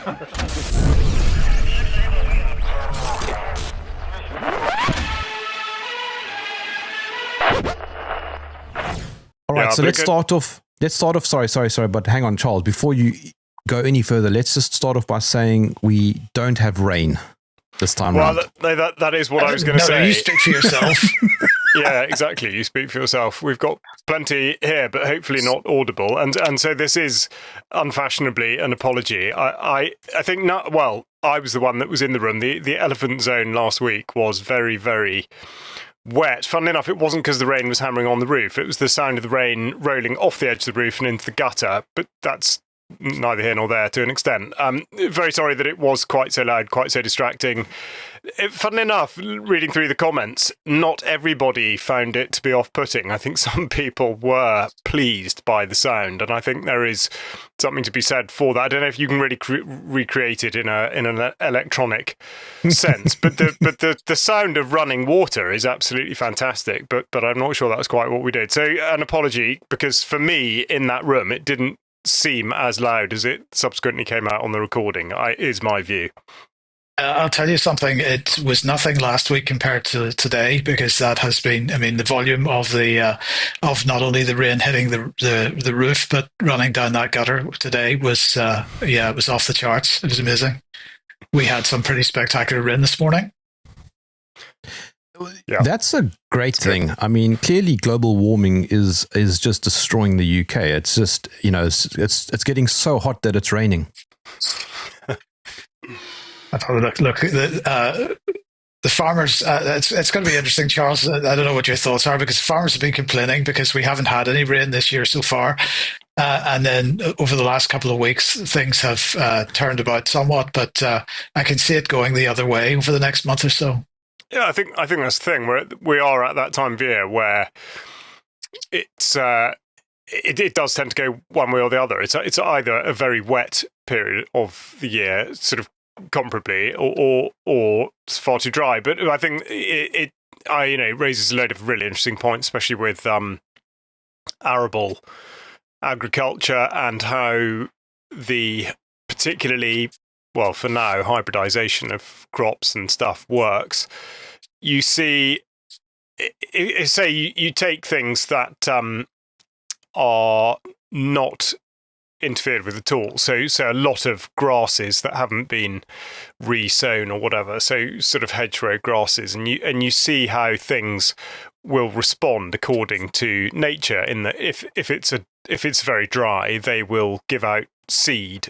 All right, so let's start off. Sorry, but hang on, Charles. Before you go any further, let's just start off by saying we don't have rain this time around. Well, that is what I was going to say. No, you speak for yourself. Yeah, exactly. You speak for yourself. We've got plenty here, but hopefully not audible. And so this is unfashionably an apology. I think not. Well, I was the one that was in the room. The elephant zone last week was very, very wet. Funnily enough, it wasn't because the rain was hammering on the roof. It was the sound of the rain rolling off the edge of the roof and into the gutter. But that's neither here nor there to an extent. Very sorry that it was quite so loud, quite so distracting. Funnily enough, reading through the comments, not everybody found it to be off-putting. I think some people were pleased by the sound, and I think there is something to be said for that. I don't know if you can really recreate it in an electronic sense, but the sound of running water is absolutely fantastic. But I'm not sure that was quite what we did. So an apology, because for me in that room, it didn't seem as loud as it subsequently came out on the recording. Is my view. I'll tell you something. It was nothing last week compared to today, because that has been. I mean, the volume of of not only the rain hitting the roof, but running down that gutter today was it was off the charts. It was amazing. We had some pretty spectacular rain this morning. Yeah. That's a great thing. I mean, clearly global warming is just destroying the UK. It's just, it's getting so hot that it's raining. I thought, look, the farmers, it's going to be interesting, Charles. I don't know what your thoughts are, because farmers have been complaining because we haven't had any rain this year so far. And then over the last couple of weeks, things have turned about somewhat, but I can see it going the other way over the next month or so. Yeah, I think that's the thing. We are at that time of year where it's it does tend to go one way or the other. It's either a very wet period of the year, sort of comparably, or it's far too dry. But I think it raises a load of really interesting points, especially with arable agriculture and how the particularly, well, for now, hybridization of crops and stuff works. You see, say you take things that are not interfered with at all. So a lot of grasses that haven't been re-sown or whatever. So sort of hedgerow grasses, and you see how things will respond according to nature. In that, if it's very dry, they will give out seed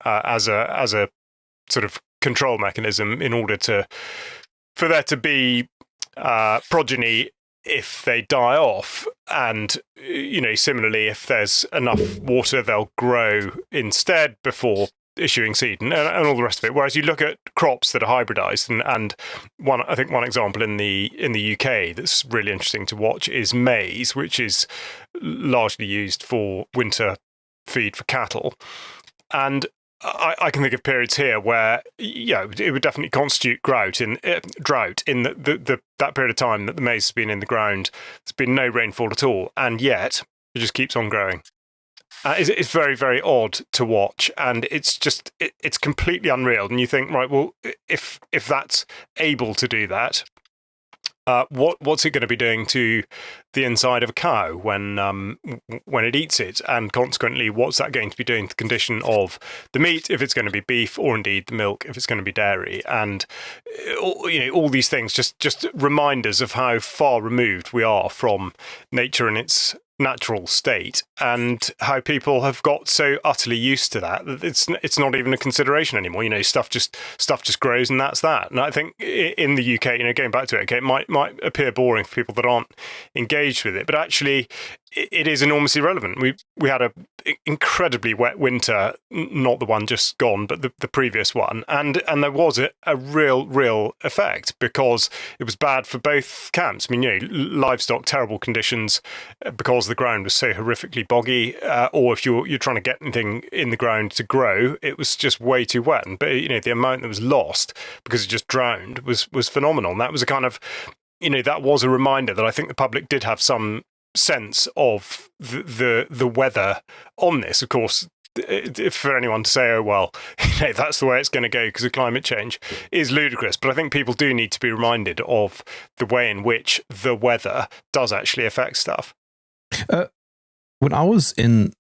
as a sort of control mechanism in order for there to be progeny if they die off. And similarly, if there's enough water, they'll grow instead before issuing seed and all the rest of it. Whereas you look at crops that are hybridized, and one example in the UK that's really interesting to watch is maize, which is largely used for winter feed for cattle. And I can think of periods here where it would definitely constitute drought in that period of time that the maize has been in the ground. There's been no rainfall at all, and yet it just keeps on growing. It's very, very odd to watch, and it's completely unreal. And you think, right, well, if that's able to do that, what's it going to be doing to the inside of a cow when it eats it, and consequently, what's that going to be doing to the condition of the meat, if it's going to be beef, or indeed the milk, if it's going to be dairy? And all these things just remind us of how far removed we are from nature in its natural state, and how people have got so utterly used to that it's not even a consideration anymore. Stuff just grows, and that's that. And I think in the UK, going back to it, okay, it might appear boring for people that aren't engaged with it, but actually it is enormously relevant. We had a incredibly wet winter, not the one just gone, but the previous one, and there was a real effect, because it was bad for both camps. I mean, livestock, terrible conditions because the ground was so horrifically boggy, or if you're trying to get anything in the ground to grow, it was just way too wet. And the amount that was lost because it just drowned was phenomenal. And that was a kind of that was a reminder that I think the public did have some sense of the weather on this. Of course, for anyone to say, oh, well, that's the way it's going to go because of climate change is ludicrous. But I think people do need to be reminded of the way in which the weather does actually affect stuff. When I was in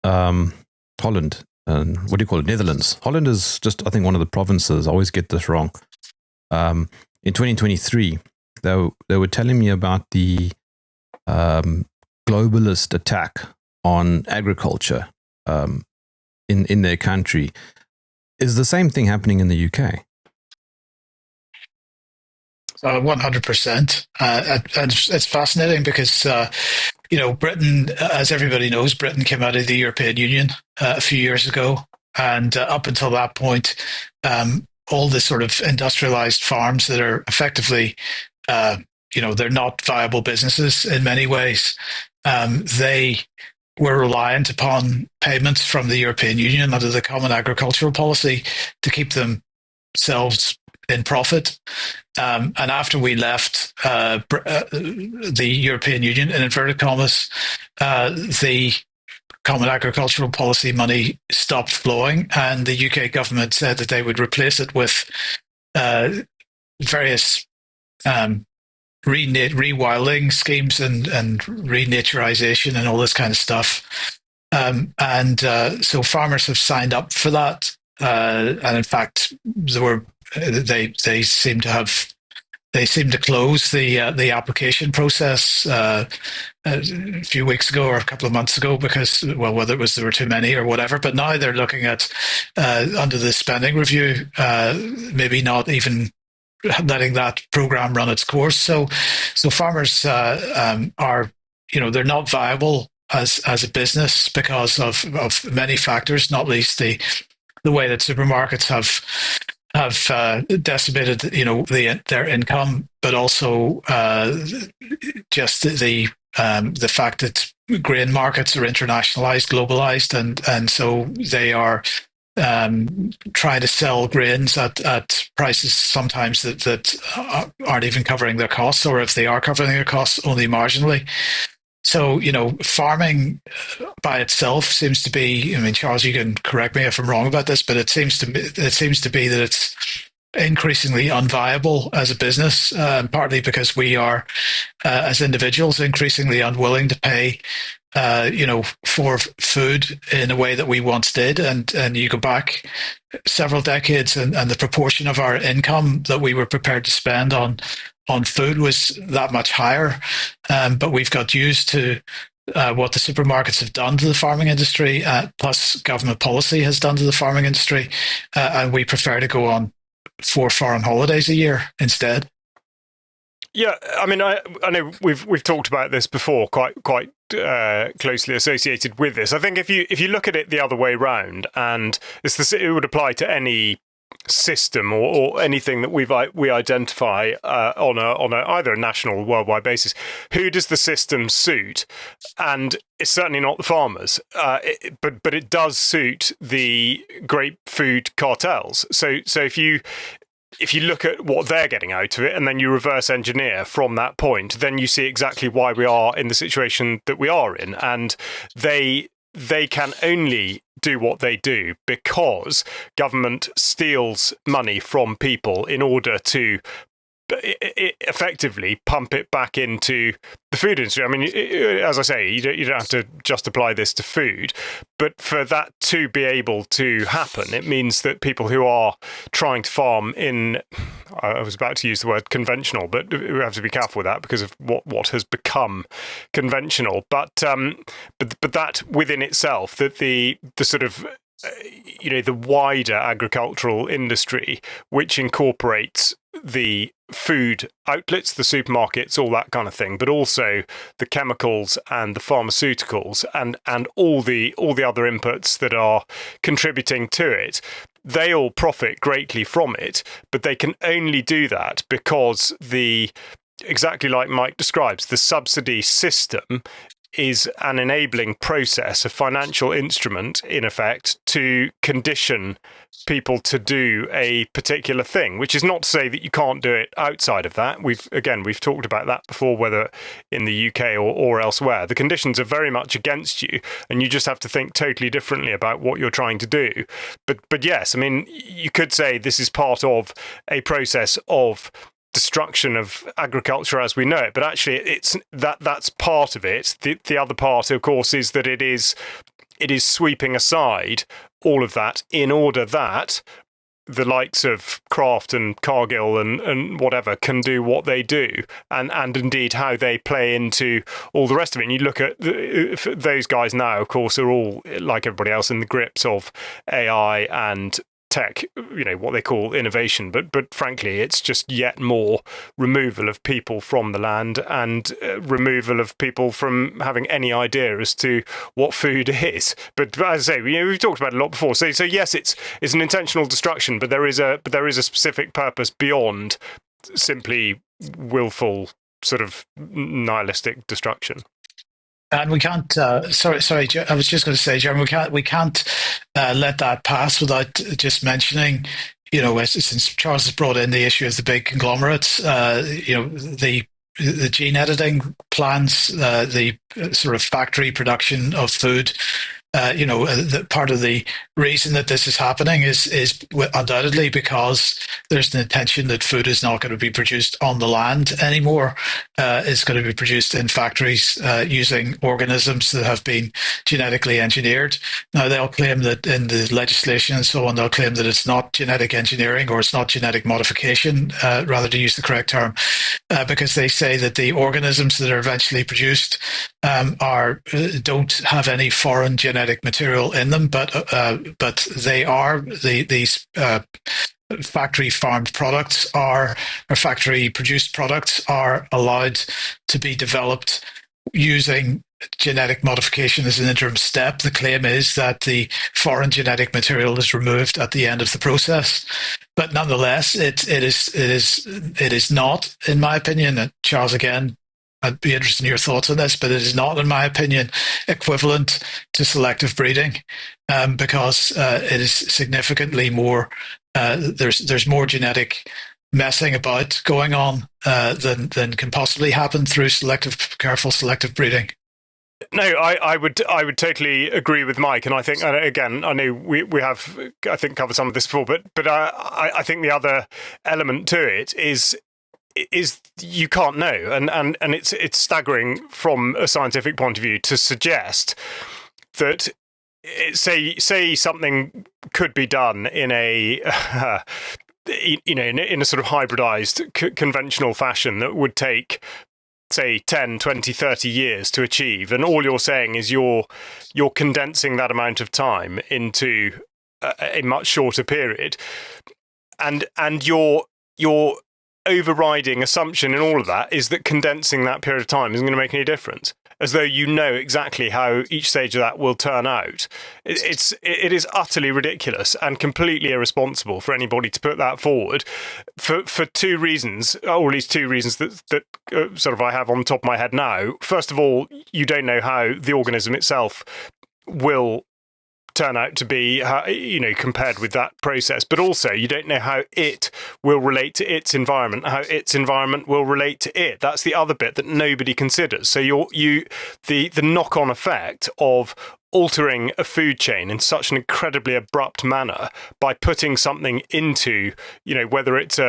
Holland, what do you call it? Netherlands. Holland is just, I think, one of the provinces. I always get this wrong. In 2023, they were telling me about the globalist attack on agriculture in their country. Is the same thing happening in the UK? 100%. And it's fascinating because, Britain, as everybody knows, Britain came out of the European Union a few years ago. And up until that point, all the sort of industrialized farms that are effectively, they're not viable businesses in many ways. They were reliant upon payments from the European Union under the Common Agricultural Policy to keep themselves in profit. And after we left the European Union, in inverted commas, the Common Agricultural Policy money stopped flowing, and the UK government said that they would replace it with various rewilding schemes and renaturization and all this kind of stuff. So farmers have signed up for that. And in fact, they seem to close the application process a few weeks ago or a couple of months ago because, well, whether it was there were too many or whatever. But now they're looking at under the spending review, maybe not even letting that program run its course. So farmers are, they're not viable as a business because of many factors, not least the way that supermarkets have decimated, their income, but also just the fact that grain markets are internationalized, globalized, and so they are trying to sell grains at prices sometimes that aren't even covering their costs, or if they are covering their costs, only marginally. So, farming by itself seems to be, Charles, you can correct me if I'm wrong about this, but it seems to be that it's increasingly unviable as a business, partly because we are, as individuals, increasingly unwilling to pay for food in a way that we once did. And you go back several decades and the proportion of our income that we were prepared to spend on food was that much higher. But we've got used to what the supermarkets have done to the farming industry, plus government policy has done to the farming industry. And we prefer to go on 4 foreign holidays a year instead. Yeah, I know we've talked about this before, quite closely associated with this. I think if you look at it the other way round, and it would apply to any system or anything that we identify on either a national or worldwide basis, who does the system suit? And it's certainly not the farmers, but it does suit the great food cartels. So if you look at what they're getting out of it and then you reverse engineer from that point, then you see exactly why we are in the situation that we are in. And they can only do what they do because government steals money from people in order to effectively pump it back into the food industry. As I say, you don't have to just apply this to food, but for that to be able to happen, it means that people who are trying to farm in, I was about to use the word conventional, but we have to be careful with that because of what has become conventional. But that within itself, that the sort of the wider agricultural industry, which incorporates the food outlets, the supermarkets, all that kind of thing, but also the chemicals and the pharmaceuticals and all the other inputs that are contributing to it, they all profit greatly from it, but they can only do that because exactly like Mike describes, the subsidy system is an enabling process, a financial instrument, in effect, to condition people to do a particular thing, which is not to say that you can't do it outside of that. We've talked about that before, whether in the UK or elsewhere. The conditions are very much against you, and you just have to think totally differently about what you're trying to do. But yes, I mean, you could say this is part of a process of destruction of agriculture as we know it, but actually that's part of it. The other part, of course, is that it is sweeping aside all of that in order that the likes of Kraft and Cargill and whatever can do what they do, and indeed how they play into all the rest of it. And you look at those guys now, of course, are all, like everybody else, in the grips of AI and tech, what they call innovation, but frankly it's just yet more removal of people from the land and removal of people from having any idea as to what food is. But as I say, we've talked about it a lot before, so yes, it's an intentional destruction, but there is a specific purpose beyond simply willful sort of nihilistic destruction. And we can't. Sorry. I was just going to say, Jeremy, we can't let that pass without just mentioning. Since Charles has brought in the issue of the big conglomerates, the gene editing plants, the sort of factory production of food. Part of the reason that this is happening is undoubtedly because there's an intention that food is not going to be produced on the land anymore. It's going to be produced in factories using organisms that have been genetically engineered. Now, they'll claim that in the legislation and so on, they'll claim that it's not genetic engineering or it's not genetic modification, rather to use the correct term, because they say that the organisms that are eventually produced don't have any foreign genetic material in them, but they are these factory farmed products or factory produced products are allowed to be developed using genetic modification as an interim step. The claim is that the foreign genetic material is removed at the end of the process, but nonetheless, it is not, in my opinion. And Charles, again, I'd be interested in your thoughts on this, but it is not, in my opinion, equivalent to selective breeding, because it is significantly more. There's more genetic messing about going on than can possibly happen through careful selective breeding. No, I would totally agree with Mike, and I think, again, I know we have, I think, covered some of this before, but I think the other element to it is you can't know, and it's staggering from a scientific point of view to suggest that say something could be done in a in a sort of hybridized conventional fashion that would take, say, 10, 20, 30 years to achieve, and all you're saying is you're condensing that amount of time into a much shorter period, and your overriding assumption in all of that is that condensing that period of time isn't going to make any difference, as though you know exactly how each stage of that will turn out. It is utterly ridiculous and completely irresponsible for anybody to put that forward for two reasons, or at least two reasons that sort of I have on the top of my head now. First of all, you don't know how the organism itself will turn out to be, compared with that process, but also you don't know how it will relate to its environment, how its environment will relate to it. That's the other bit that nobody considers. So the knock-on effect of altering a food chain in such an incredibly abrupt manner by putting something into, whether it's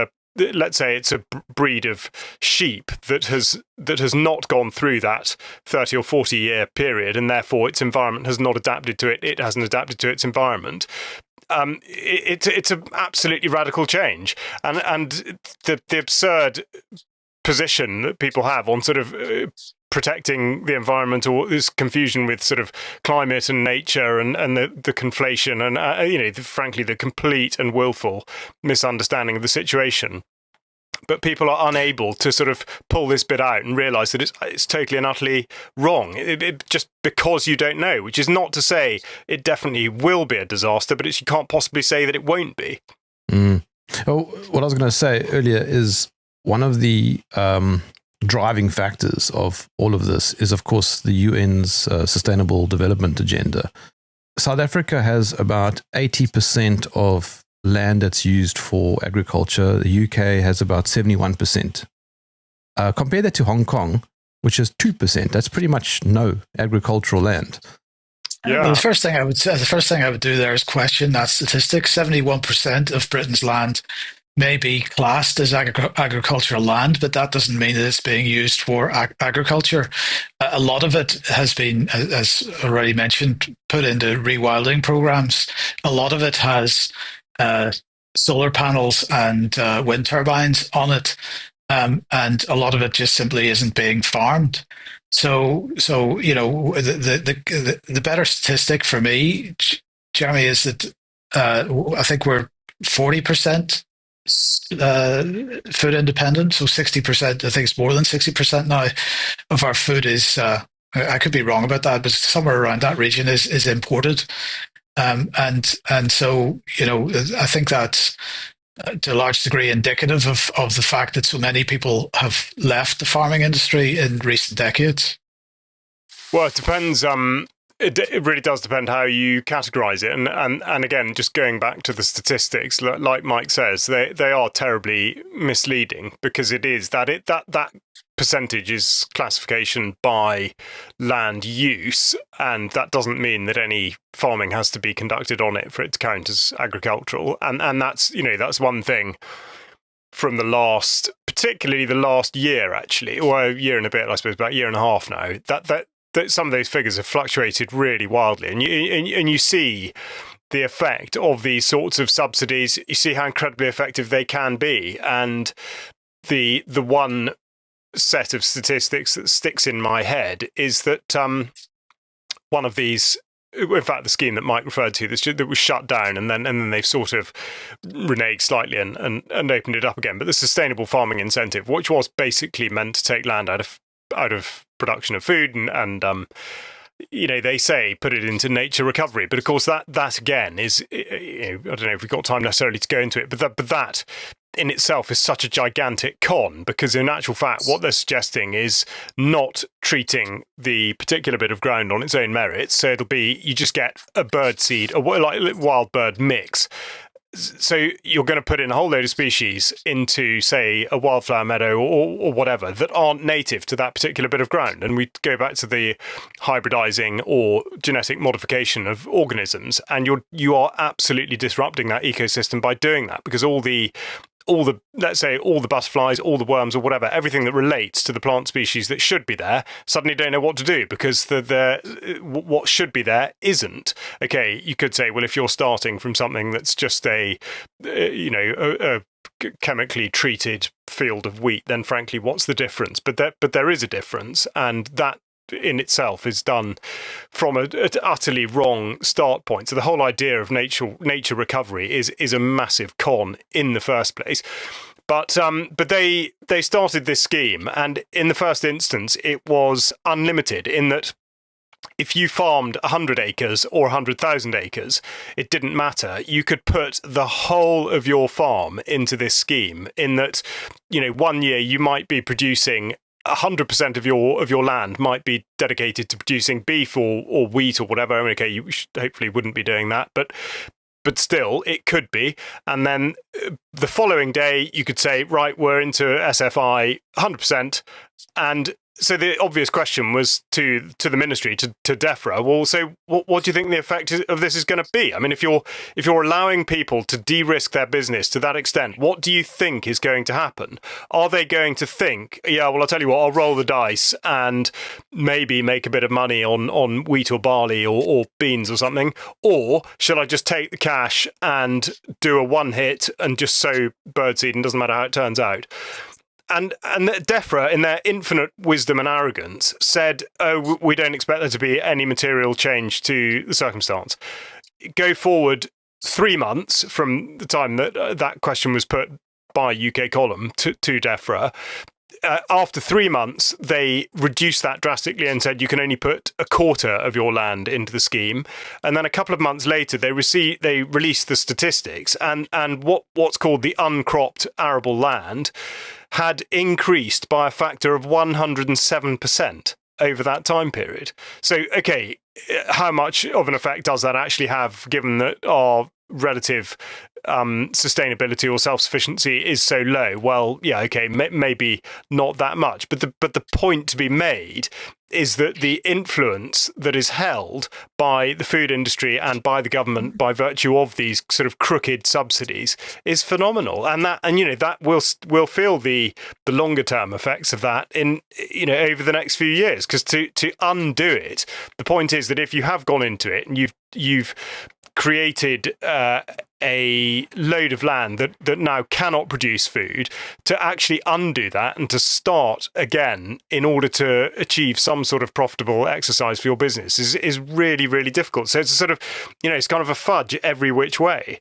let's say it's a breed of sheep that has not gone through that 30 or 40 year period, and therefore its environment has not adapted to it. It hasn't adapted to its environment. It's an absolutely radical change, and the absurd position that people have on sort of protecting the environment, or this confusion with sort of climate and nature and the conflation and frankly the complete and willful misunderstanding of the situation. But people are unable to sort of pull this bit out and realise that it's totally and utterly wrong. It just because you don't know, which is not to say it definitely will be a disaster, but you can't possibly say that it won't be. Oh, what I was going to say earlier is one of the driving factors of all of this is, of course, the UN's Sustainable Development Agenda. South Africa has about 80% of land that's used for agriculture. The UK has about 71%. Compare that to Hong Kong, which is 2%. That's pretty much no agricultural land. Yeah. Well, the first thing I would do there is question that statistic. 71% of Britain's land may be classed as agricultural land, but that doesn't mean that it's being used for agriculture. A lot of it has been, as already mentioned, put into rewilding programs. A lot of it has solar panels and wind turbines on it, and a lot of it just simply isn't being farmed. So the better statistic for me, Jeremy, is that I think we're 40% food independent. So 60%, I think it's more than 60% now of our food is, I could be wrong about that, but somewhere around that region is imported. And so, I think that's to a large degree indicative of the fact that so many people have left the farming industry in recent decades. Well, it depends. It really does depend how you categorize it. And again, just going back to the statistics, like Mike says, they are terribly misleading, because it is that percentage is classification by land use, and that doesn't mean that any farming has to be conducted on it for it to count as agricultural. And that's one thing from particularly the last year, actually, or a year and a bit, I suppose, about a year and a half now, that some of those figures have fluctuated really wildly, and you see the effect of these sorts of subsidies. You see how incredibly effective they can be, and the one set of statistics that sticks in my head is that one of these, in fact, the scheme that Mike referred to, that was shut down, and then they've sort of reneged slightly and opened it up again. But the sustainable farming incentive, which was basically meant to take land out of production of food, and they say put it into nature recovery, but of course that again is, I don't know if we've got time necessarily to go into it, but that in itself is such a gigantic con, because in actual fact what they're suggesting is not treating the particular bit of ground on its own merits. So it'll be, you just get a bird seed, like wild bird mix. So you're going to put in a whole load of species into, say, a wildflower meadow or whatever that aren't native to that particular bit of ground. And we go back to the hybridizing or genetic modification of organisms, and you are absolutely disrupting that ecosystem by doing that, because all the let's say all the butterflies, all the worms or whatever, everything that relates to the plant species that should be there suddenly don't know what to do, because what should be there isn't. Okay, you could say, well, if you're starting from something that's just a chemically treated field of wheat, then frankly, what's the difference? But there is a difference, and that in itself is done from an utterly wrong start point. So the whole idea of nature recovery is a massive con in the first place. But they started this scheme, and in the first instance it was unlimited, in that if you farmed 100 acres or 100,000 acres, it didn't matter. You could put the whole of your farm into this scheme, in that 1 year you might be producing 100% of your land might be dedicated to producing beef or wheat or whatever. I mean, okay, you hopefully wouldn't be doing that, but still, it could be. And then the following day, you could say, right, we're into SFI 100%, and so the obvious question was to the ministry, to DEFRA, well, so what do you think the effect of this is going to be? I mean, if you're allowing people to de-risk their business to that extent, what do you think is going to happen? Are they going to think, yeah, well, I'll tell you what, I'll roll the dice and maybe make a bit of money on wheat or barley or beans or something? Or should I just take the cash and do a one hit and just sow birdseed, and doesn't matter how it turns out? And DEFRA, in their infinite wisdom and arrogance, said, oh, we don't expect there to be any material change to the circumstance. Go forward 3 months from the time that question was put by UK Column to DEFRA, after 3 months, they reduced that drastically and said you can only put a quarter of your land into the scheme. And then a couple of months later, they released the statistics, and what's called the uncropped arable land had increased by a factor of 107% over that time period. So, okay, how much of an effect does that actually have, given that our relative sustainability or self-sufficiency is so low? Well, yeah, okay, maybe not that much, but the point to be made is that the influence that is held by the food industry and by the government by virtue of these sort of crooked subsidies is phenomenal, and that we'll feel the longer term effects of that in over the next few years, because to undo it, the point is that if you have gone into it and you've created a load of land that now cannot produce food, to actually undo that and to start again in order to achieve some sort of profitable exercise for your business is really, really difficult. So it's a sort of, it's kind of a fudge every which way.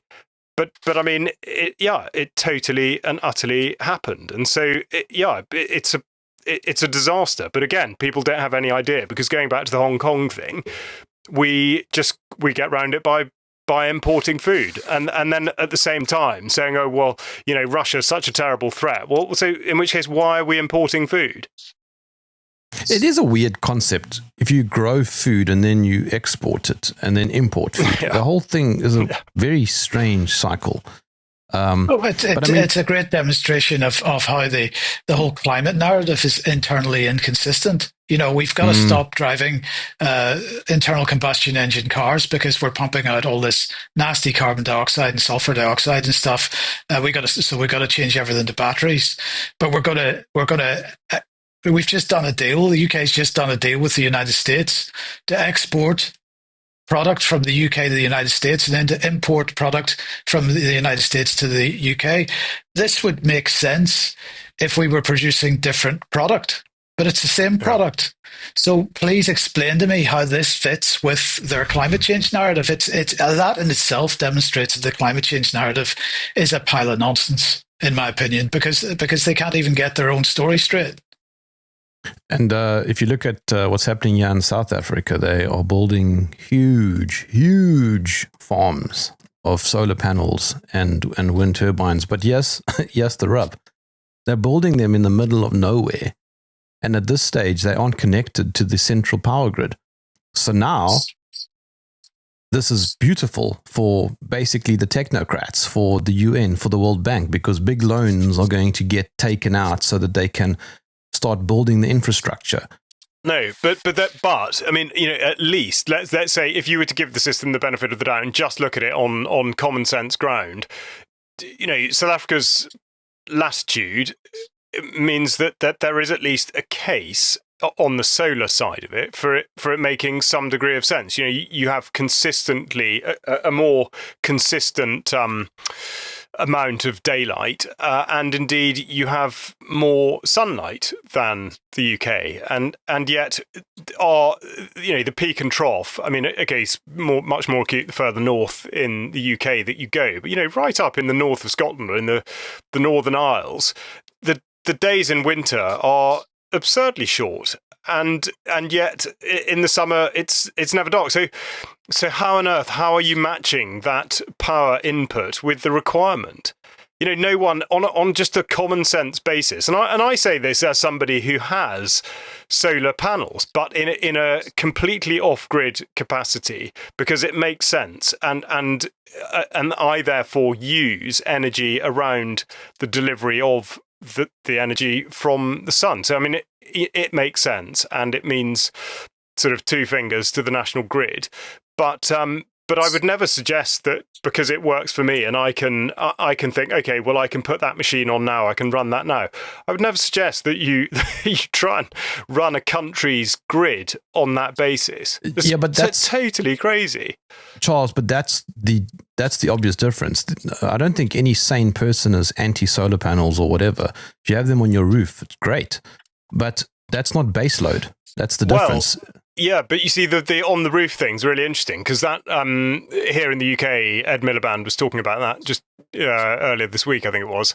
But I mean, it totally and utterly happened. And so, it's a disaster. But again, people don't have any idea, because going back to the Hong Kong thing, we get round it by importing food, and then at the same time saying, oh, well, Russia's such a terrible threat. Well, so in which case, why are we importing food? It is a weird concept. If you grow food and then you export it and then import food, the whole thing is a very strange cycle. It's a great demonstration of how the whole climate narrative is internally inconsistent. We've got to stop driving internal combustion engine cars, because we're pumping out all this nasty carbon dioxide and sulfur dioxide and stuff. We've got to change everything to batteries. But we've just done a deal. The UK's just done a deal with the United States to export product from the UK to the United States, and then to import product from the United States to the UK. This would make sense if we were producing different product, but it's the same product. So please explain to me how this fits with their climate change narrative. It's that in itself demonstrates that the climate change narrative is a pile of nonsense, in my opinion, because they can't even get their own story straight. And if you look at what's happening here in South Africa, they are building huge farms of solar panels and wind turbines. But yes, the rub. They're building them in the middle of nowhere. And at this stage, they aren't connected to the central power grid. So now, this is beautiful for basically the technocrats, for the UN, for the World Bank, because big loans are going to get taken out so that they can start building the infrastructure. No, but I mean, at least let's say if you were to give the system the benefit of the doubt and just look at it on common sense ground, South Africa's latitude means that there is at least a case on the solar side of it for it making some degree of sense. You have consistently a more consistent amount of daylight, and indeed you have more sunlight than the UK, and yet the peak and trough. I mean, okay, it's much more acute the further north in the UK that you go, but right up in the north of Scotland or in the Northern Isles, the days in winter are absurdly short, and yet in the summer it's never dark. So how on earth, how are you matching that power input with the requirement? No one on just a common sense basis. And I say this as somebody who has solar panels, but in a completely off-grid capacity, because it makes sense, and I therefore use energy around the delivery of the energy from the sun. So I mean, it makes sense, and it means sort of two fingers to the national grid. But I would never suggest that because it works for me and I can think, okay, well, I can put that machine on now, I can run that now. I would never suggest that you try and run a country's grid on that basis. But that's totally crazy, Charles. But that's the obvious difference. I don't think any sane person is anti-solar panels or whatever. If you have them on your roof, it's great, but that's not base load. That's the difference. Yeah, but you see, the on the roof thing's really interesting, because that here in the UK, Ed Miliband was talking about that just earlier this week, I think it was,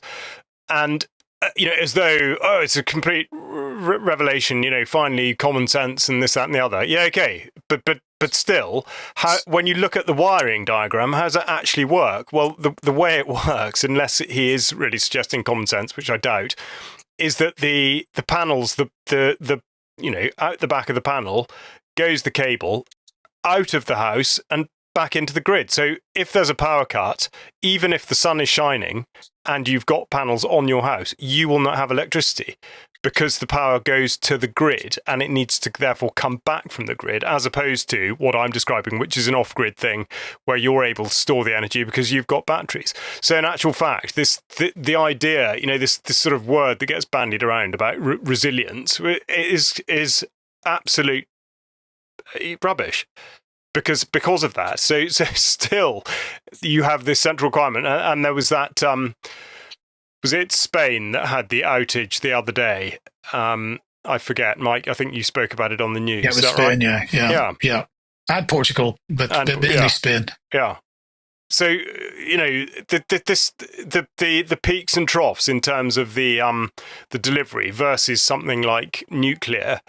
and as though, it's a complete revelation, finally common sense and this, that, and the other. Yeah, okay. But still, when you look at the wiring diagram, how does that actually work? Well, the way it works, unless he is really suggesting common sense, which I doubt, is that the panels, the out the back of the panel goes the cable out of the house and back into the grid. So if there's a power cut, even if the sun is shining and you've got panels on your house, you will not have electricity because the power goes to the grid and it needs to therefore come back from the grid, as opposed to what I'm describing, which is an off-grid thing where you're able to store the energy because you've got batteries. So in actual fact, the idea, this sort of word that gets bandied around about resilience is absolute rubbish. Because of that, so still you have this central requirement, and there was that. Was it Spain that had the outage the other day? I forget, Mike. I think you spoke about it on the news. Yeah, it was Spain. Right? Yeah. And Portugal, but mainly Spain. Yeah. So the peaks and troughs in terms of the delivery versus something like nuclear.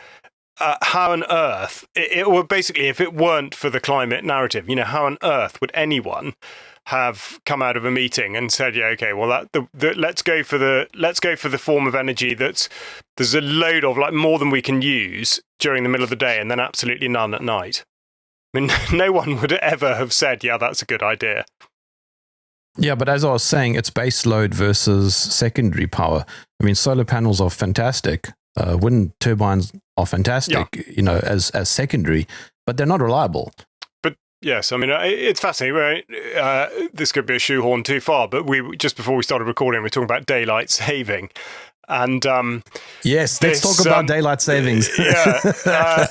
How on earth, it would basically, if it weren't for the climate narrative, how on earth would anyone have come out of a meeting and said, yeah, okay, well, let's go for the form of energy there's a load of, like, more than we can use during the middle of the day and then absolutely none at night. I mean, no one would ever have said, yeah, that's a good idea. Yeah, but as I was saying, it's base load versus secondary power. I mean, solar panels are fantastic. Wind turbines are fantastic, as secondary, but they're not reliable. But yes, I mean, it's fascinating. Right? This could be a shoehorn too far, but just before we started recording, we were talking about daylight saving. And yes, let's talk about daylight savings. I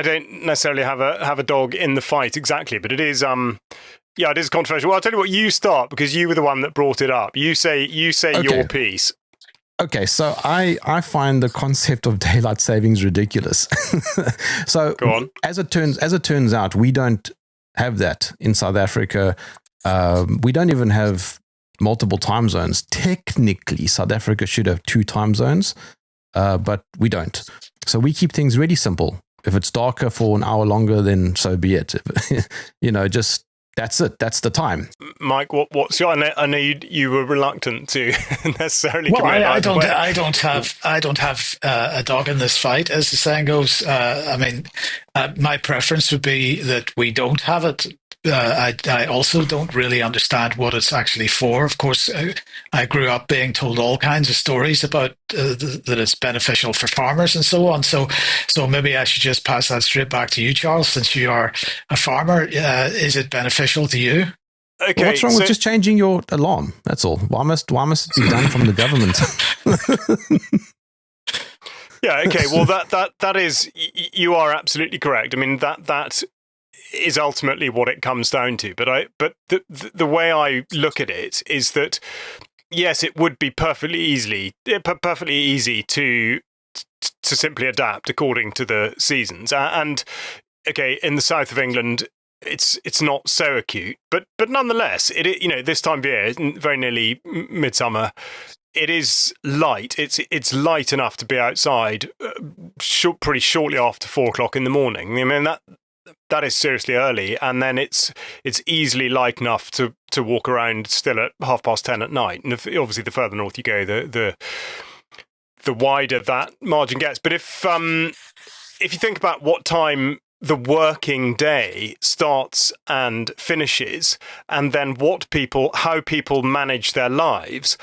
don't necessarily have a dog in the fight exactly, but it is. It is controversial. Well, I'll tell you what. You start, because you were the one that brought it up. You say okay. Your piece. Okay, so I find the concept of daylight savings ridiculous. So go on. As it turns out, we don't have that in South Africa. We don't even have multiple time zones. Technically, South Africa should have 2 time zones, but we don't. So we keep things really simple. If it's darker for an hour longer, then so be it. Just that's it. That's the time. Mike, what's your? I know you were reluctant to necessarily. Well, I don't have a dog in this fight, as the saying goes. My preference would be that we don't have it. I also don't really understand what it's actually for. Of course, I grew up being told all kinds of stories about that it's beneficial for farmers and so on. So maybe I should just pass that straight back to you, Charles, since you are a farmer. Is it beneficial to you? Okay, well, what's wrong with just changing your alarm? That's all. Why must it be done from the government? Yeah. Okay. Well, that is. You are absolutely correct. I mean, that is ultimately what it comes down to. But the way I look at it is that, yes, it would be perfectly easy to simply adapt according to the seasons. And okay, in the south of England, it's not so acute, but nonetheless, this time of year, very nearly midsummer, it is light. It's light enough to be outside pretty shortly after 4:00 in the morning. I mean, that is seriously early, and then it's easily light enough to walk around still at 10:30 at night. And obviously, the further north you go, the wider that margin gets. But if you think about what time the working day starts and finishes, and then how people manage their lives,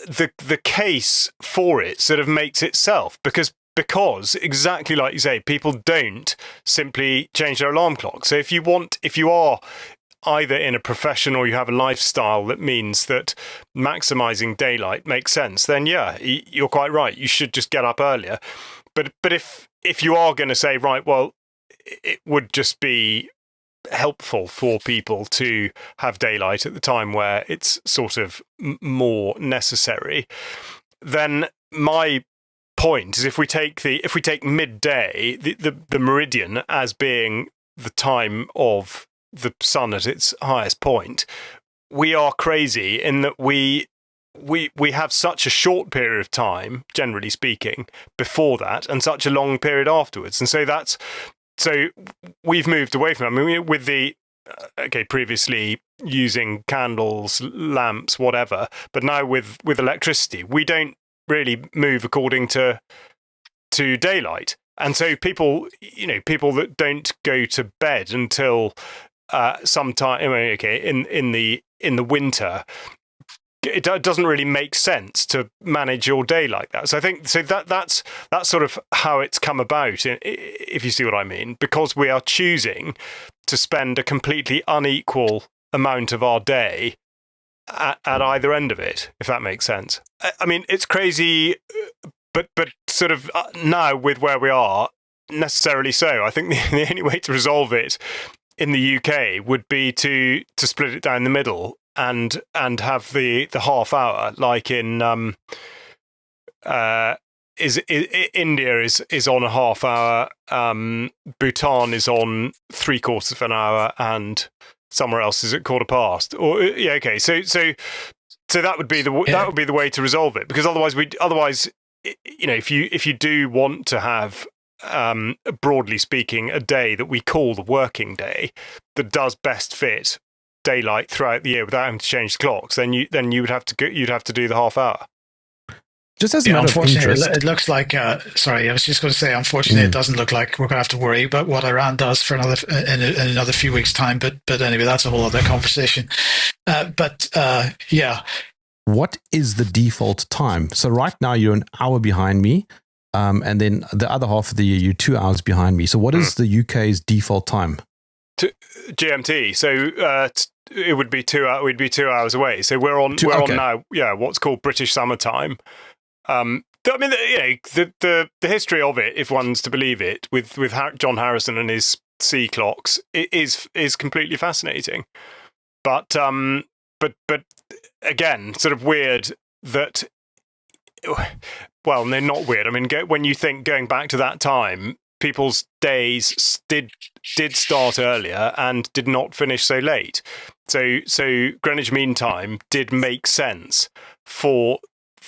the case for it sort of makes itself, because exactly like you say, people don't simply change their alarm clock. So if you are either in a profession or you have a lifestyle that means that maximizing daylight makes sense, then yeah, you're quite right. You should just get up earlier. But if you are going to say, right, well, it would just be helpful for people to have daylight at the time where it's sort of more necessary, then my point is, if we take midday, the meridian, as being the time of the sun at its highest point, we are crazy in that we we have such a short period of time, generally speaking, before that, and such a long period afterwards, and so we've moved away from it. I mean, with the previously using candles, lamps, whatever, but now with electricity, we don't really move according to daylight, and so people that don't go to bed until sometime, in the winter, it doesn't really make sense to manage your day like that. So I think that's sort of how it's come about, if you see what I mean, because we are choosing to spend a completely unequal amount of our day at either end of it, if that makes sense. I mean, it's crazy, but sort of now with where we are, necessarily so. I think the only way to resolve it in the UK would be to split it down the middle and have the half hour, like in India is on a half hour, Bhutan is on 3/4 of an hour, and somewhere else is at 1/4 or so that would be the way to resolve it, because otherwise if you do want to have broadly speaking a day that we call the working day that does best fit daylight throughout the year without having to change the clocks, then you would have to do the half hour. Just as a matter of interest, it looks like. Sorry, I was just going to say. Unfortunately, it doesn't look like we're going to have to worry about what Iran does for in another few weeks' time. But anyway, that's a whole other conversation. Yeah. What is the default time? So right now you're an hour behind me, and then the other half of the year you're 2 hours behind me. So what is the UK's default time? GMT. So it would be 2 hours. We'd be 2 hours away. So we're on now. Yeah, what's called British summertime. I mean, the history of it, if one's to believe it, with John Harrison and his sea clocks, it is completely fascinating. But again, sort of weird that. Well, they're not weird. I mean, when you think going back to that time, people's days did start earlier and did not finish so late. So Greenwich Mean Time did make sense for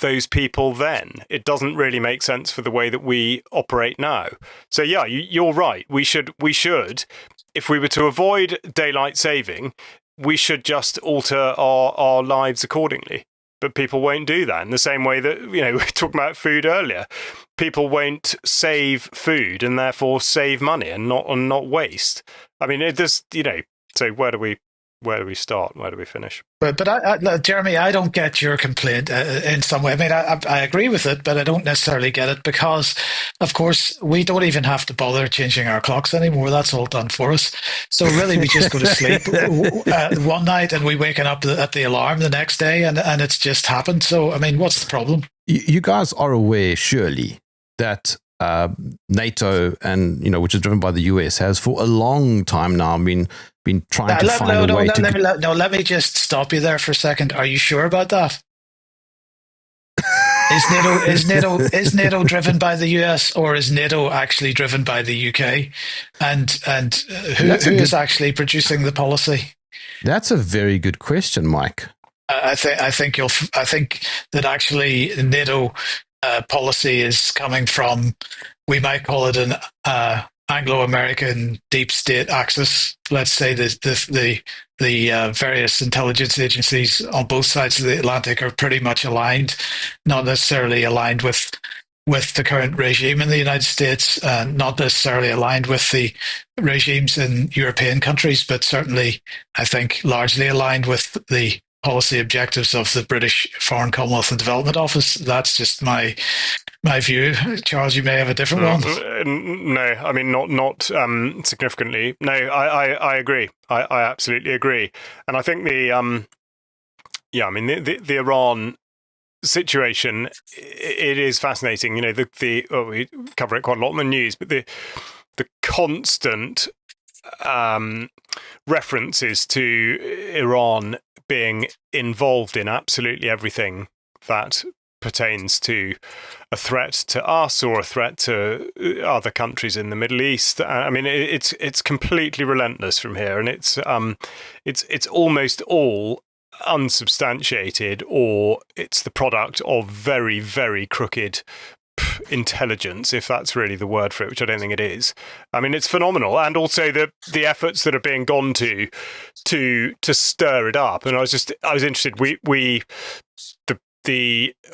those people then. It doesn't really make sense for the way that we operate now. So yeah, you're right. We should, if we were to avoid daylight saving, we should just alter our lives accordingly. But people won't do that in the same way that, we were talking about food earlier. People won't save food and therefore save money and not waste. I mean, it just, so where do we start? Where do we finish? But Jeremy, I don't get your complaint in some way. I mean, I agree with it, but I don't necessarily get it because, of course, we don't even have to bother changing our clocks anymore. That's all done for us. So really, we just go to sleep one night and we waken up at the alarm the next day, and it's just happened. So, I mean, what's the problem? You guys are aware, surely, that NATO and which is driven by the US has for a long time now been trying to find a way to. Let me just stop you there for a second. Are you sure about that? Is NATO driven by the US, or is NATO actually driven by the UK? And who is actually producing the policy? That's a very good question, Mike. I think that actually NATO policy is coming from, we might call it an Anglo-American deep state axis. Let's say the various intelligence agencies on both sides of the Atlantic are pretty much aligned, not necessarily aligned with the current regime in the United States, not necessarily aligned with the regimes in European countries, but certainly, I think, largely aligned with the policy objectives of the British Foreign, Commonwealth and Development Office. That's just my view. Charles, you may have a different one. No, I mean not significantly. No, I agree. I absolutely agree. And I think the Iran situation, it is fascinating. We cover it quite a lot in the news, but the constant references to Iran being involved in absolutely everything that pertains to a threat to us or a threat to other countries in the Middle East. I mean, it's completely relentless from here, and it's almost all unsubstantiated, or it's the product of very, very crooked intelligence, if that's really the word for it, which I don't think it is. I mean, it's phenomenal, and also the efforts that are being gone to stir it up. And I was interested.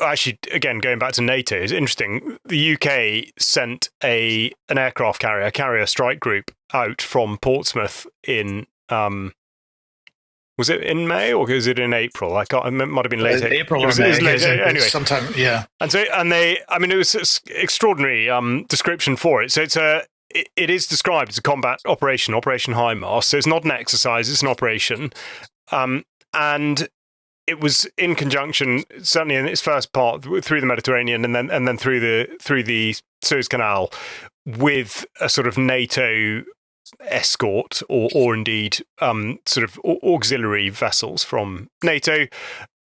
Actually, again, going back to NATO, is interesting. The UK sent an aircraft carrier, a carrier strike group, out from Portsmouth in was it in May or was it in April? I can't. It might have been late April. It was late, anyway, sometime. Yeah. And they. I mean, it was an extraordinary description for it. So it is described as a combat operation, Operation HIMARS. So it's not an exercise; it's an operation, and it was in conjunction, certainly in its first part, through the Mediterranean and then through the Suez Canal, with a sort of NATO escort or indeed sort of auxiliary vessels from NATO,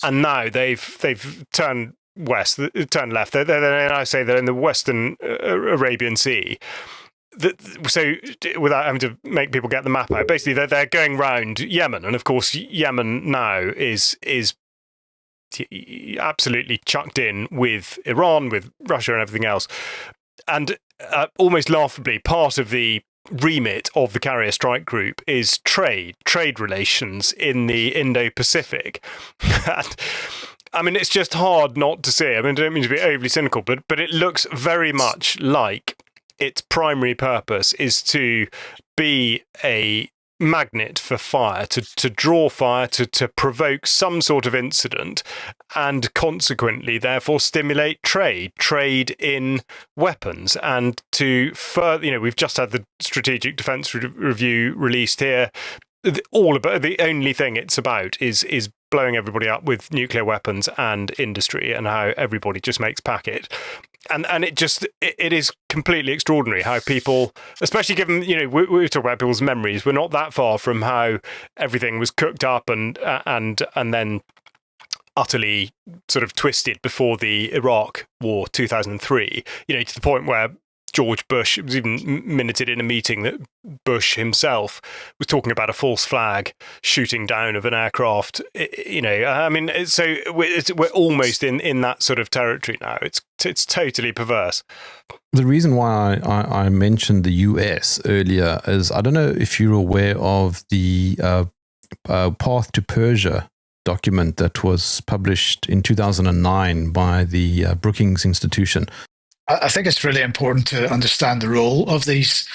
and now they've turned west, turned left. I say they're in the Western Arabian Sea. So, without having to make people get the map out, basically they're going round Yemen, and of course Yemen now is absolutely chucked in with Iran, with Russia, and everything else. And almost laughably, part of the remit of the carrier strike group is trade relations in the Indo-Pacific. And I mean, it's just hard not to see. I mean, I don't mean to be overly cynical, but it looks very much like its primary purpose is to be a magnet for fire, to draw fire, to provoke some sort of incident, and consequently therefore stimulate trade in weapons, and to further, we've just had the strategic defense review released here. All about the only thing it's about is blowing everybody up with nuclear weapons and industry, and how everybody just makes packet. And it is completely extraordinary how people, especially given, we talk about people's memories, we're not that far from how everything was cooked up and then utterly sort of twisted before the Iraq War 2003, to the point where George Bush, it was even minuted in a meeting that Bush himself was talking about a false flag shooting down of an aircraft. I mean, so we're almost in that sort of territory now. It's totally perverse. The reason why I mentioned the US earlier is, I don't know if you're aware of the Path to Persia document that was published in 2009 by the Brookings Institution. I think it's really important to understand the role of these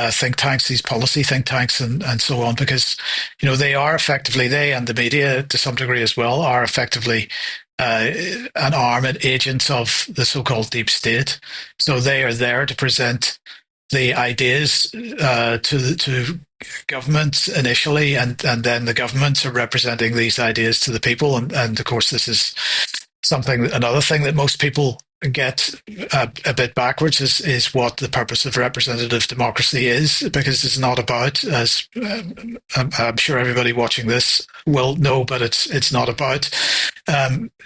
think tanks, these policy think tanks, and so on, because they are effectively, they and the media to some degree as well, are effectively an arm and agents of the so-called deep state. So they are there to present the ideas to governments initially, and then the governments are representing these ideas to the people. And of course, this is another thing that most people get a bit backwards is what the purpose of representative democracy is, because it's not about, as I'm sure everybody watching this will know, but it's not about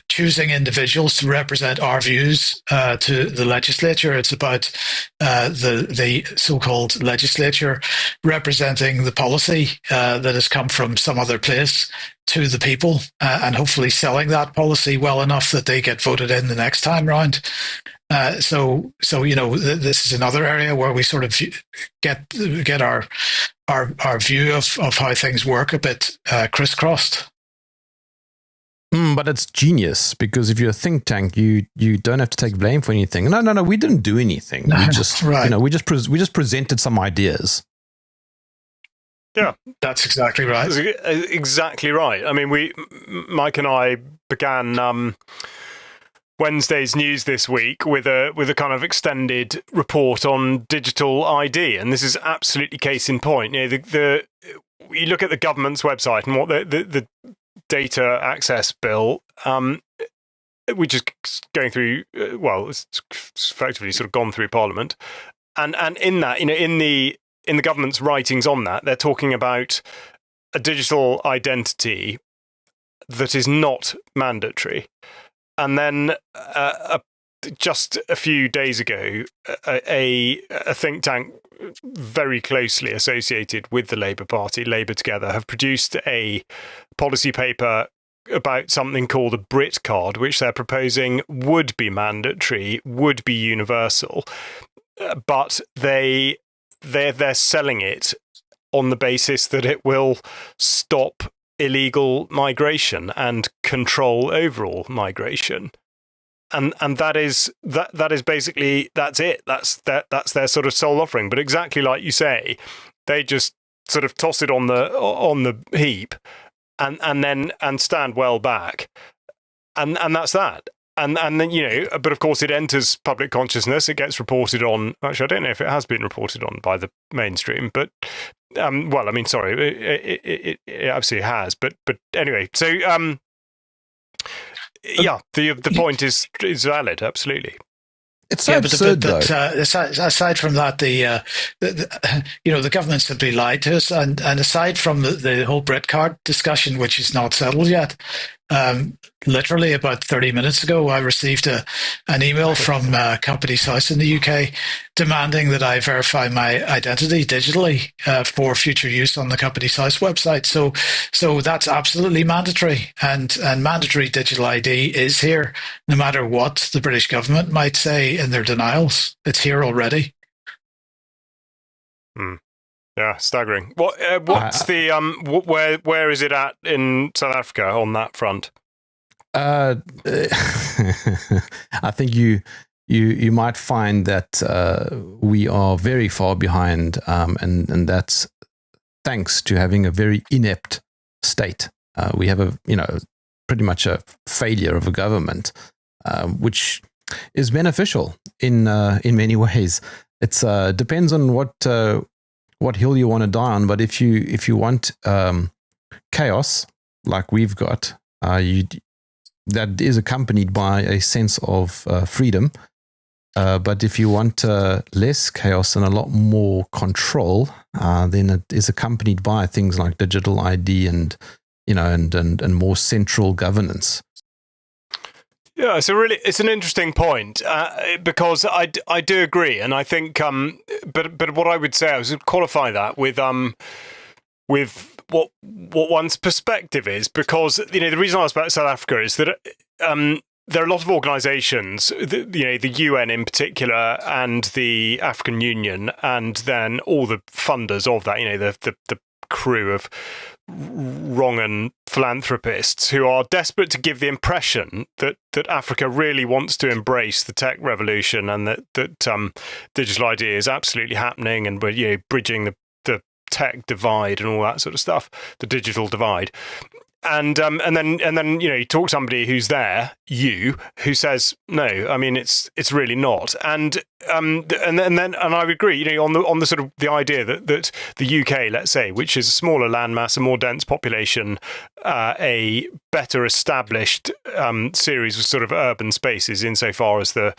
choosing individuals to represent our views to the legislature. It's about the so-called legislature representing the policy that has come from some other place to the people, and hopefully selling that policy well enough that they get voted in the next time round. So this is another area where we sort of get our view of how things work a bit crisscrossed. But it's genius, because if you're a think tank, you don't have to take blame for anything. No, we didn't do anything. We just right. we just presented some ideas. Yeah, that's exactly right. That's exactly right. I mean, Mike and I began Wednesday's news this week with a kind of extended report on digital ID, and this is absolutely case in point. You look at the government's website and what the data access bill. We're just going through. It's effectively sort of gone through Parliament, and in that, in the government's writings on that, they're talking about a digital identity that is not mandatory. And then just a few days ago, a think tank very closely associated with the Labour Party, Labour Together, have produced a policy paper about something called a Brit card, which they're proposing would be mandatory, would be universal, but they're selling it on the basis that it will stop illegal migration and control overall migration. And that is basically, that's it. That's their sort of sole offering. But exactly like you say, they just sort of toss it on the heap and stand well back. And that's that. And then, but of course it enters public consciousness. It gets reported on. Actually, I don't know if it has been reported on by the mainstream, but it absolutely has. But anyway, so the point is valid. Absolutely. It's so absurd, though. Aside from that, the government simply lied to us, and aside from the whole Brit card discussion, which is not settled yet, literally about 30 minutes ago, I received an email from Companies House in the UK demanding that I verify my identity digitally for future use on the Companies House website. So that's absolutely mandatory, and mandatory digital ID is here, no matter what the British government might say in their denials. It's here already. Yeah, staggering. What's the where is it at in South Africa on that front? I think you might find that we are very far behind, and that's thanks to having a very inept state. We have pretty much a failure of a government, which is beneficial in many ways. It's depends on what hill you want to die on, but if you want chaos like we've got, that is accompanied by a sense of freedom. But if you want less chaos and a lot more control, then it is accompanied by things like digital ID and more central governance. Yeah, it's an interesting point because I do agree, and I think but what I would say, I would qualify that with what one's perspective is, because the reason I asked about South Africa is that there are a lot of organisations, the UN in particular, and the African Union, and then all the funders of that, the crew of wrong-un philanthropists who are desperate to give the impression that Africa really wants to embrace the tech revolution, and that digital ID is absolutely happening, and we're bridging the tech divide and all that sort of stuff, the digital divide. And then you talk to somebody who's there, who says no. I mean, it's really not. And I would agree. On the sort of the idea that the UK, let's say, which is a smaller landmass, a more dense population, a better established series of sort of urban spaces, insofar as the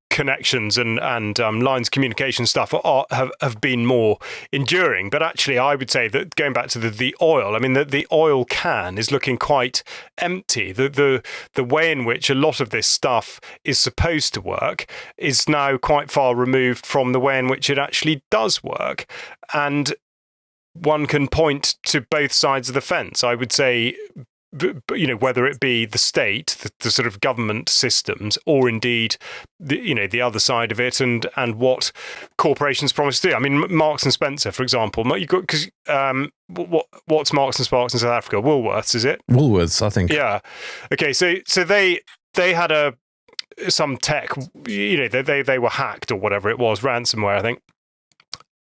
connections and lines of communication stuff have been more enduring. But actually, I would say that, going back to the oil, I mean, the oil can is looking quite empty. The way in which a lot of this stuff is supposed to work is now quite far removed from the way in which it actually does work. And one can point to both sides of the fence. I would say, whether it be the state, the sort of government systems, or indeed the other side of it, and what corporations promise to do. I mean, Marks and Spencer, for example. Because what's Marks and Sparks in South Africa? Woolworths, is it? Woolworths, I think. Yeah. Okay. So they had some tech. They were hacked or whatever it was, ransomware, I think,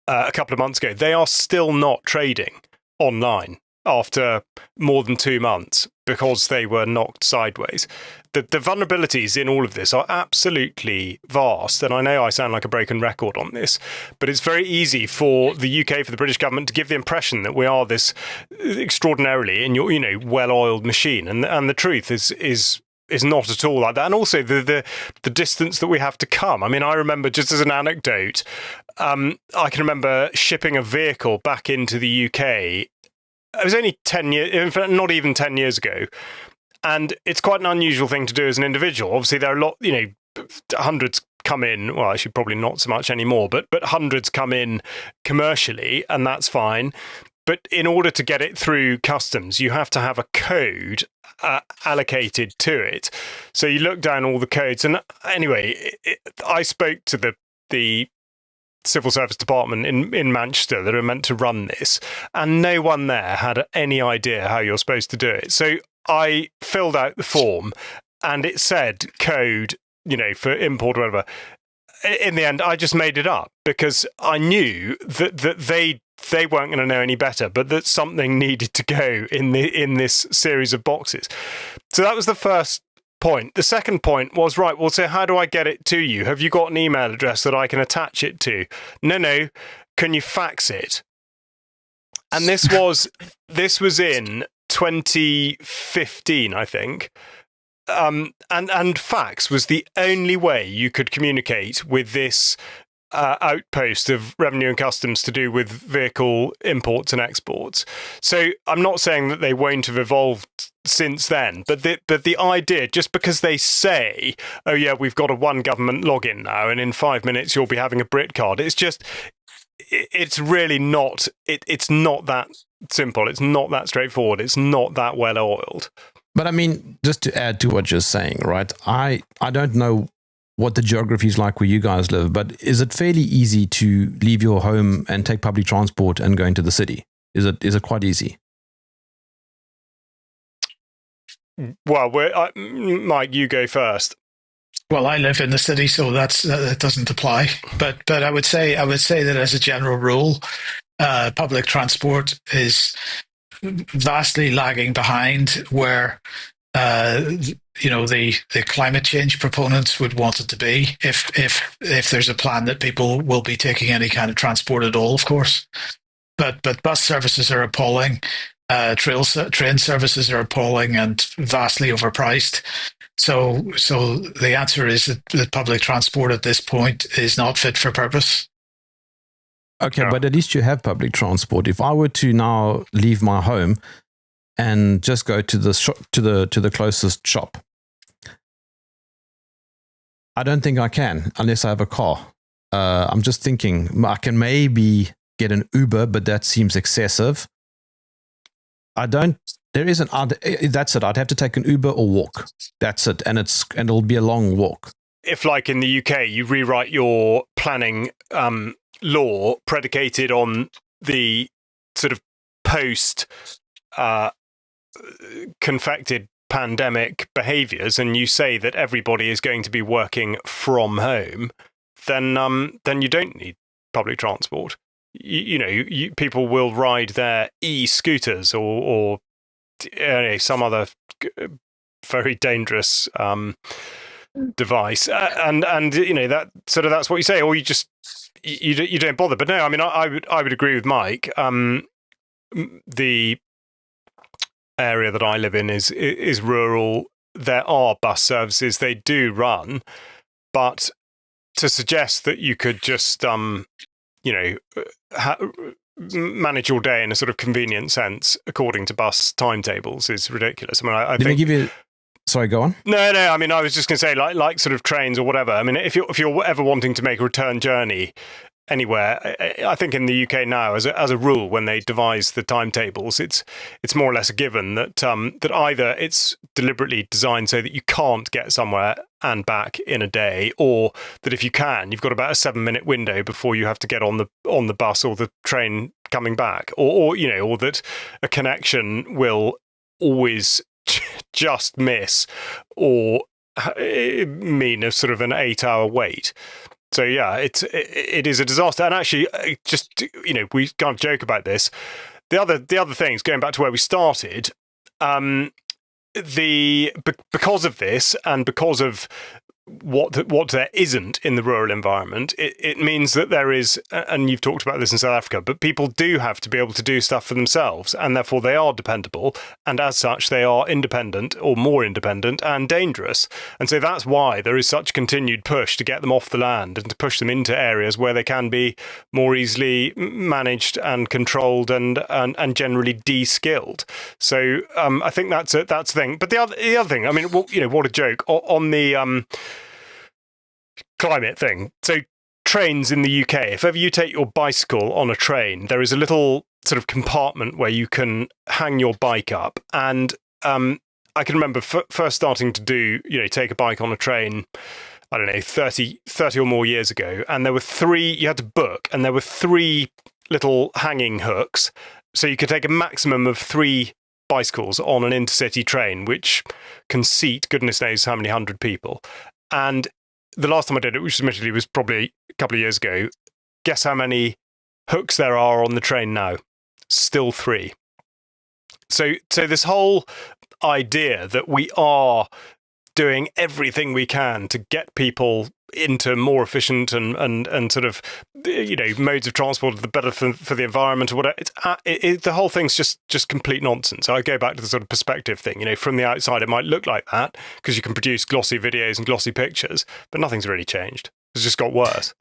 a couple of months ago. They are still not trading online after more than 2 months because they were knocked sideways. The vulnerabilities in all of this are absolutely vast, and I know I sound like a broken record on this, but it's very easy for the UK, for the British government, to give the impression that we are this extraordinarily well-oiled machine, and the truth is not at all like that. And also the distance that we have to come. I mean, I remember, just as an anecdote, I can remember shipping a vehicle back into the UK. It was only 10 years, in fact, not even 10 years ago. And it's quite an unusual thing to do as an individual. Obviously, there are a lot, hundreds come in. Well, actually, probably not so much anymore, but hundreds come in commercially, and that's fine. but in order to get it through customs, you have to have a code allocated to it. So you look down all the codes, and anyway, I spoke to the civil service department in Manchester that are meant to run this, and no one there had any idea how you're supposed to do it. So I filled out the form, and it said code, for import or whatever. In the end, I just made it up because I knew that they weren't going to know any better, but that something needed to go in this series of boxes. So that was the first point. The second point was, right, well, so how do I get it to you? Have you got an email address that I can attach it to? No. Can you fax it? And this was in 2015, I think. And fax was the only way you could communicate with this outpost of revenue and customs to do with vehicle imports and exports. So I'm not saying that they won't have evolved since then, but the idea, just because they say, oh yeah, we've got a one government login now, and in 5 minutes you'll be having a Brit card. It's really not. It's not that simple. It's not that straightforward. It's not that well oiled. But I mean, just to add to what you're saying, right? I don't know what the geography is like where you guys live, but is it fairly easy to leave your home and take public transport and go into the city? Is it quite easy? Well, Mike, you go first. Well, I live in the city, so that doesn't apply. But I would say that as a general rule, public transport is vastly lagging behind where the climate change proponents would want it to be, if there's a plan that people will be taking any kind of transport at all, of course. But bus services are appalling, train services are appalling and vastly overpriced. So the answer is that public transport at this point is not fit for purpose. Okay, but at least you have public transport. If I were to now leave my home and just go to the to the closest shop, I don't think I can unless I have a car. I'm just thinking I can maybe get an Uber, but that seems excessive. There isn't. That's it. I'd have to take an Uber or walk. That's it, and it'll be a long walk. If, like in the UK, you rewrite your planning law predicated on the sort of post confected pandemic behaviors, and you say that everybody is going to be working from home, then you don't need public transport. People will ride their e-scooters or some other very dangerous device, and that sort of, that's what you say, or you don't bother. But no, I mean, I would agree with Mike. The area that I live in is rural. There are bus services, they do run, but to suggest that you could just manage your day in a sort of convenient sense according to bus timetables is ridiculous. I mean, I think. Give you. Sorry, go on. No. I mean, I was just going to say, like sort of trains or whatever. I mean, if you're ever wanting to make a return journey anywhere, I think in the UK now, as a rule, when they devise the timetables, it's more or less a given that that either it's deliberately designed so that you can't get somewhere and back in a day, or that if you can, you've got about a 7-minute window before you have to get on the bus or the train coming back, or that a connection will always just miss or mean a sort of an 8-hour wait. So yeah, it is a disaster. And actually, just we can't joke about this. The other things, going back to where we started, because of this and because of what there isn't in the rural environment, it means that there is, and you've talked about this in South Africa, but people do have to be able to do stuff for themselves, and therefore they are dependable, and as such they are independent or more independent and dangerous. And so that's why there is such continued push to get them off the land and to push them into areas where they can be more easily managed and controlled and generally de-skilled. So I think that's the thing. But the other thing, I mean, what a joke on the climate thing. So trains in the UK, if ever you take your bicycle on a train, there is a little sort of compartment where you can hang your bike up. And I can remember first starting to do, take a bike on a train, I don't know, 30 or more years ago. And there were you had to book, and there were 3 little hanging hooks. So you could take a maximum of 3 bicycles on an intercity train, which can seat goodness knows how many hundred people. And the last time I did it, which admittedly was probably a couple of years ago, guess how many hooks there are on the train now? Still 3. So this whole idea that we are doing everything we can to get people into more efficient and sort of, modes of transport that are better for the environment or whatever, the whole thing's just complete nonsense. I go back to the sort of perspective thing. From the outside, it might look like that because you can produce glossy videos and glossy pictures, but nothing's really changed. It's just got worse.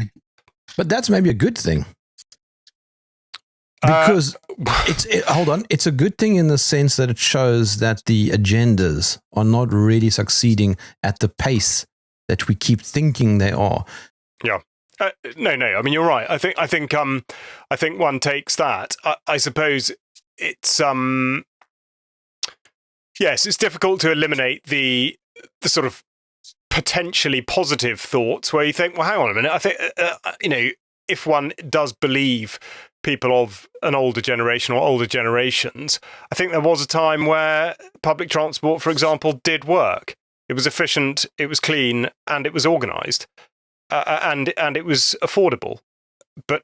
But that's maybe a good thing. Because hold on, it's a good thing in the sense that it shows that the agendas are not really succeeding at the pace that we keep thinking they are. Yeah. No. I mean, you're right. I think one takes that. I suppose it's yes, it's difficult to eliminate the sort of potentially positive thoughts where you think, well, hang on a minute. I think if one does believe people of an older generation or older generations, I think there was a time where public transport, for example, did work. It was efficient, it was clean, and it was organised, and it was affordable. But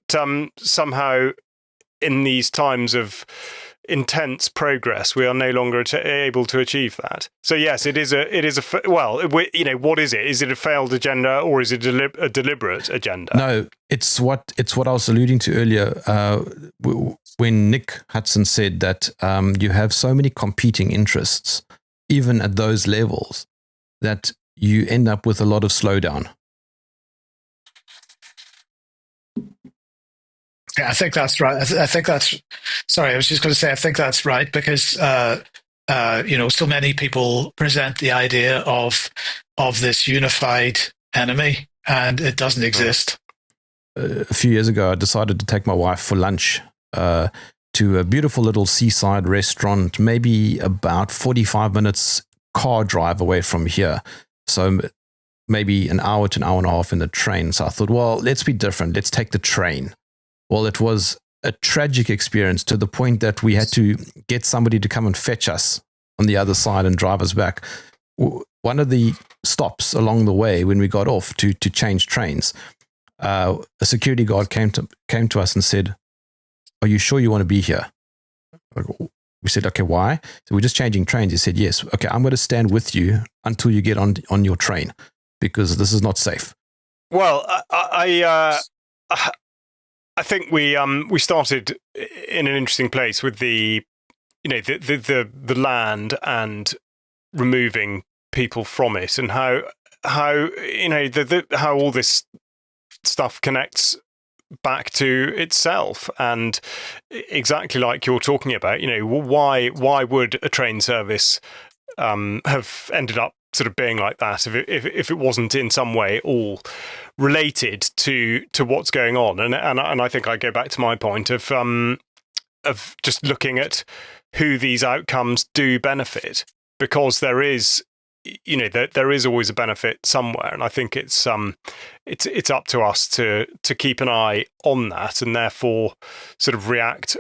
somehow, in these times of intense progress, we are no longer able to achieve that. So yes, it is what is it? Is it a failed agenda or is it a deliberate agenda? No, it's what I was alluding to earlier when Nick Hudson said that you have so many competing interests, even at those levels, that you end up with a lot of slowdown. Yeah, I think that's right. Sorry, I was just going to say, I think that's right because, so many people present the idea of this unified enemy, and it doesn't exist. A few years ago, I decided to take my wife for lunch to a beautiful little seaside restaurant, maybe about 45 minutes car drive away from here. So maybe an hour to an hour and a half in the train. So I thought, well, let's be different. Let's take the train. Well, it was a tragic experience to the point that we had to get somebody to come and fetch us on the other side and drive us back. One of the stops along the way when we got off to change trains, a security guard came to us and said, "Are you sure you want to be here?" We said, "Okay, why?" So we're just changing trains. He said, "Yes, okay, I'm going to stand with you until you get on your train because this is not safe." Well, I think we started in an interesting place with the land and removing people from it, and how how all this stuff connects back to itself, and exactly like you're talking about, why would a train service have ended up sort of being like that if it wasn't in some way all related to what's going on, and I think I go back to my point of just looking at who these outcomes do benefit, because there is there is always a benefit somewhere, and I think it's up to us to keep an eye on that and therefore sort of react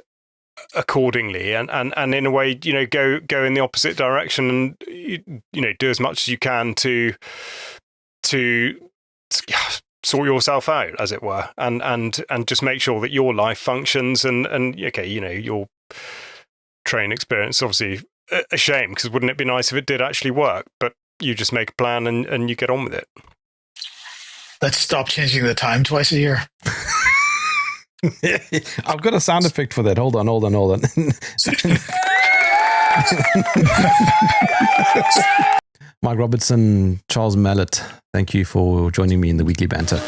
accordingly, and in a way go in the opposite direction, and do as much as you can to sort yourself out, as it were, and just make sure that your life functions, and your train experience, obviously a shame, because wouldn't it be nice if it did actually work, but you just make a plan and you get on with it. Let's stop changing the time twice a year. I've got a sound effect for that. Hold on. Mike Robertson, Charles Mallet, thank you for joining me in the weekly banter.